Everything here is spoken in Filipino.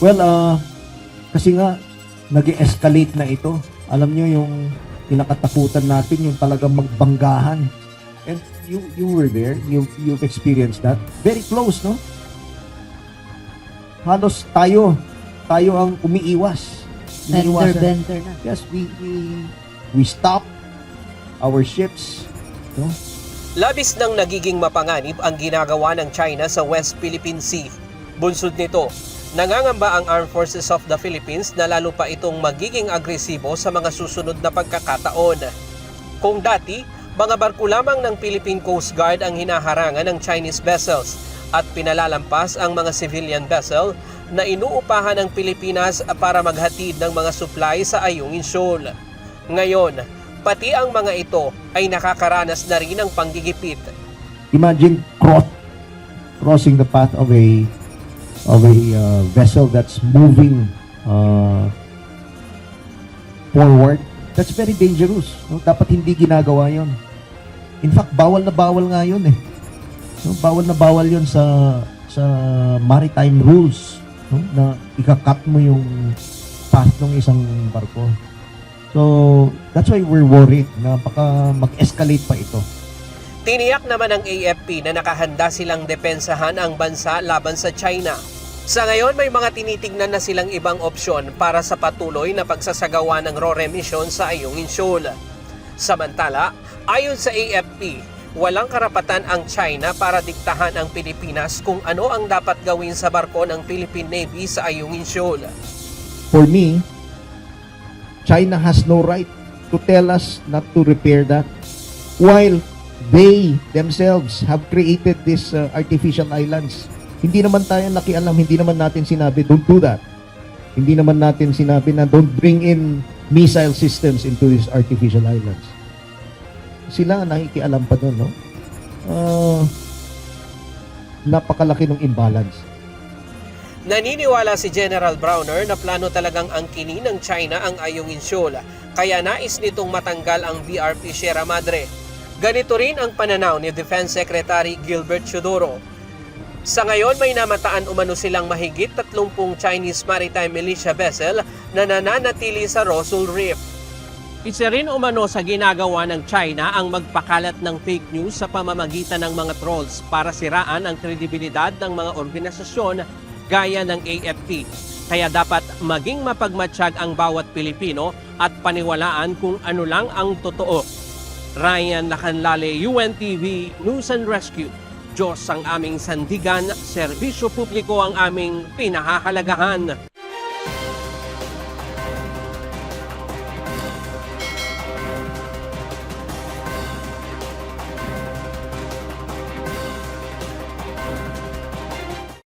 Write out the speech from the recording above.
Well, kasi nga, nag-escalate na ito. Alam nyo yung kinakatakutan natin, yung talagang magbanggahan. And you were there, you've experienced that. Very close, no? Halos tayo ang umiiwas. Bender na. Yes, we stop our ships, no? Labis nang nagiging mapanganib ang ginagawa ng China sa West Philippine Sea. Bunsod nito, nangangamba ang Armed Forces of the Philippines na lalo pa itong magiging agresibo sa mga susunod na pagkakataon. Kung dati, mga barko lamang ng Philippine Coast Guard ang hinaharangan ng Chinese vessels at pinalalampas ang mga civilian vessel na inuupahan ng Pilipinas para maghatid ng mga supply sa Ayungin Shoal. Ngayon, pati ang mga ito ay nakakaranas na rin ng panggigipit. Imagine crossing the path of a vessel that's moving forward. That's very dangerous. No? Dapat hindi ginagawa yon. In fact, bawal na bawal nga yun eh. No? Bawal na bawal yun sa maritime rules. No? Na ikakat mo yung path ng isang barko. So, that's why we're worried na baka mag-escalate pa ito. Tiniyak naman ng AFP na nakahanda silang depensahan ang bansa laban sa China. Sa ngayon, may mga tinitignan na silang ibang opsyon para sa patuloy na pagsasagawa ng RORE mission sa Ayungin Shoal. Samantala, ayon sa AFP, walang karapatan ang China para diktahan ang Pilipinas kung ano ang dapat gawin sa barko ng Philippine Navy sa Ayungin Shoal. For me, China has no right to tell us not to repair that while they themselves have created these artificial islands. Hindi naman tayo nakialam, hindi naman natin sinabi, don't do that. Hindi naman natin sinabi na don't bring in missile systems into these artificial islands. Sila ang nakikialam pa doon, no? Napakalaki ng imbalance. Naniniwala si General Browner na plano talagang angkinin ng China ang Ayungin Shoal, kaya nais nitong matanggal ang BRP Sierra Madre. Ganito rin ang pananaw ni Defense Secretary Gilbert Chodoro. Sa ngayon, may namataan umano silang mahigit 30 Chinese maritime militia vessel na nananatili sa Rossul Reef. Isa rin umano sa ginagawa ng China ang magpakalat ng fake news sa pamamagitan ng mga trolls para siraan ang kredibilidad ng mga organisasyon gaya ng AFP. Kaya dapat maging mapagmatsyag ang bawat Pilipino at paniwalaan kung ano lang ang totoo. Ryan Lacanlale, UNTV News and Rescue. Diyos ang aming sandigan, serbisyo publiko ang aming pinahahalagahan.